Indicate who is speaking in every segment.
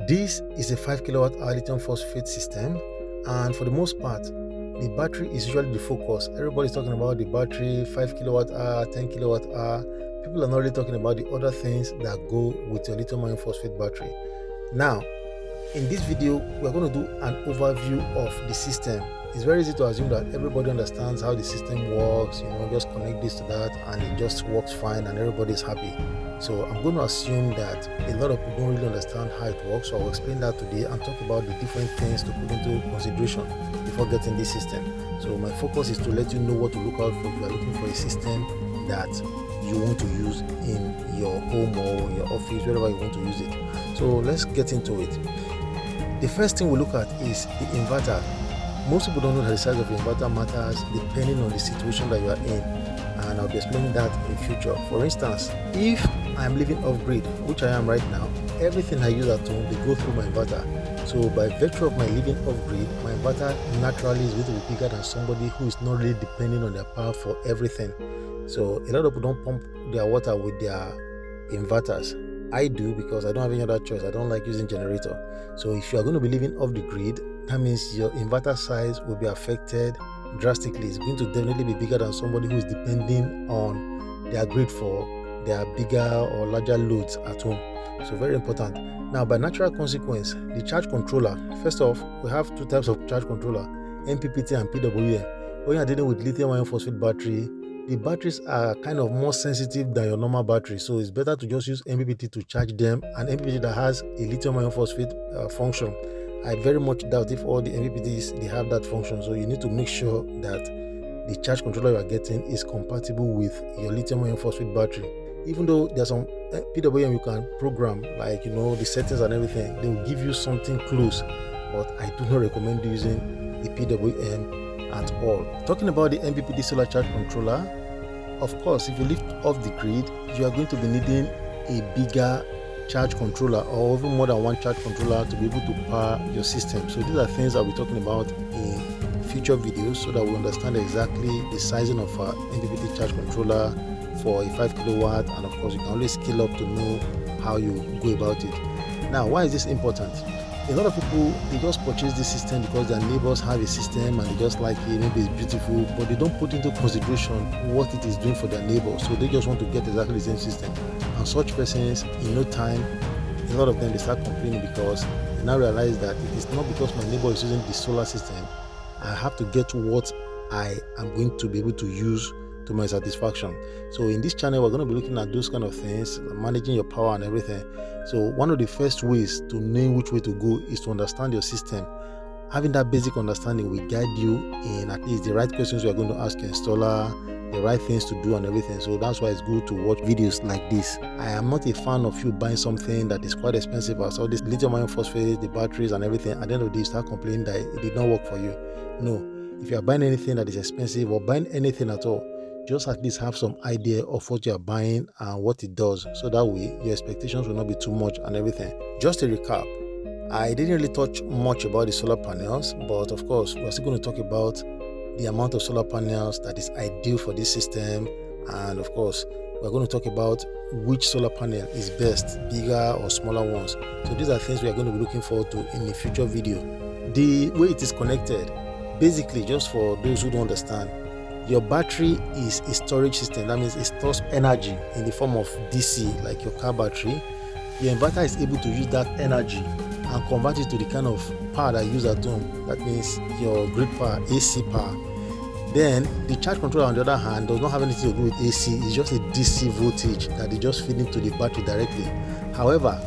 Speaker 1: This is a 5 kilowatt hour lithium phosphate system, and for the most part, the battery is usually the focus. Everybody's talking about the battery, 5 kilowatt hour, 10 kilowatt hour. People are not really talking about the other things that go with your lithium iron phosphate battery. Now, in this video, we're going to do an overview of the system. It's very easy to assume that everybody understands how the system works, just connect this to that and it just works fine and everybody's happy. So I'm going to assume that a lot of people don't really understand how it works, so I'll explain that today and talk about the different things to put into consideration before getting this system. So my focus is to let you know what to look out for if you are looking for a system that you want to use in your home or your office, wherever you want to use it. So let's get into it. The first thing we look at is the inverter. Most people don't know that the size of the inverter matters depending on the situation that you are in, and I'll be explaining that in future. For instance, if I'm living off grid, which I am right now, everything I use at home, they go through my inverter. So by virtue of my living off grid, my inverter naturally is going to be bigger than somebody who is not really depending on their power for everything. So a lot of people don't pump their water with their inverters. I do because I don't have any other choice. I don't like using generator. So if you are going to be living off the grid, that means your inverter size will be affected drastically. It's going to definitely be bigger than somebody who is depending on their grid for their bigger or larger loads at home. So very important. Now, by natural consequence, the charge controller. First off, we have two types of charge controller, MPPT and PWM. When you are dealing with lithium iron phosphate battery, the batteries are kind of more sensitive than your normal battery, so it's better to just use MPPT to charge them, and MPPT that has a lithium iron phosphate function. I very much doubt if all the MPPTs they have that function, so you need to make sure that the charge controller you are getting is compatible with your lithium iron phosphate battery. Even though there's some PWM you can program, like the settings and everything, they will give you something close, but I do not recommend using the PWM at all. Talking about the MPPT solar charge controller, of course, if you live off the grid, you are going to be needing a bigger charge controller or even more than one charge controller to be able to power your system. So these are things I'll be talking about in future videos so that we understand exactly the sizing of our MPPT charge controller for a 5 kilowatt, and of course you can always scale up to know how you go about it. Now, why is this important? A lot of people, they just purchase this system because their neighbors have a system and they just like it, maybe it's beautiful, but they don't put into consideration what it is doing for their neighbors. So they just want to get exactly the same system. And such persons, in no time, a lot of them, they start complaining because they now realize that it is not because my neighbor is using the solar system. I have to get what I am going to be able to use to my satisfaction. So in this channel, we're going to be looking at those kind of things, managing your power and everything. So one of the first ways to know which way to go is to understand your system. Having that basic understanding will guide you in at least the right questions you are going to ask your installer, the right things to do and everything. So that's why it's good to watch videos like this. I am not a fan of you buying something that is quite expensive as all this lithium iron phosphate, the batteries and everything. At the end of the day, you start complaining that it did not work for you. No, if you are buying anything that is expensive or buying anything at all, just at least have some idea of what you are buying and what it does, so that way your expectations will not be too much and everything. Just to recap, I didn't really touch much about the solar panels, but of course we're still going to talk about the amount of solar panels that is ideal for this system, and of course we're going to talk about which solar panel is best, bigger or smaller ones. So these are things we are going to be looking forward to in a future video. The way it is connected, basically, just for those who don't understand, your battery is a storage system. That means it stores energy in the form of DC, like your car battery. Your inverter is able to use that energy and convert it to the kind of power that you use at home. That means your grid power, AC power. Then the charge controller, on the other hand, does not have anything to do with AC. It's just a DC voltage that they just feed into the battery directly. However,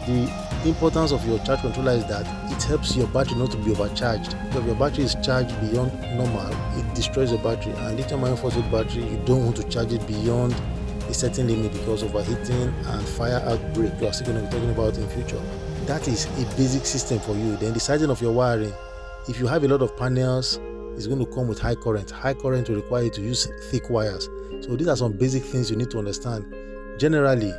Speaker 1: the importance of your charge controller is that it helps your battery not to be overcharged. If your battery is charged beyond normal, it destroys the battery. And lithium iron phosphate battery, you don't want to charge it beyond a certain limit because of overheating and fire outbreak you are still going to be talking about in future. That is a basic system for you. Then the sizing of your wiring. If you have a lot of panels, it's going to come with high current. High current will require you to use thick wires. So these are some basic things you need to understand. Generally,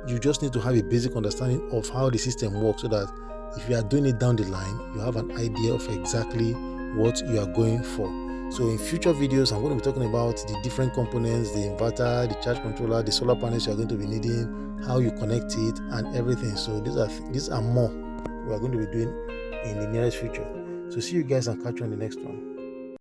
Speaker 1: you just need to have a basic understanding of how the system works, so that if you are doing it down the line, you have an idea of exactly what you are going for. So in future videos, I'm going to be talking about the different components, the inverter, the charge controller, the solar panels you are going to be needing, how you connect it and everything. So these are more we are going to be doing in the nearest future. So see you guys and catch you on the next one.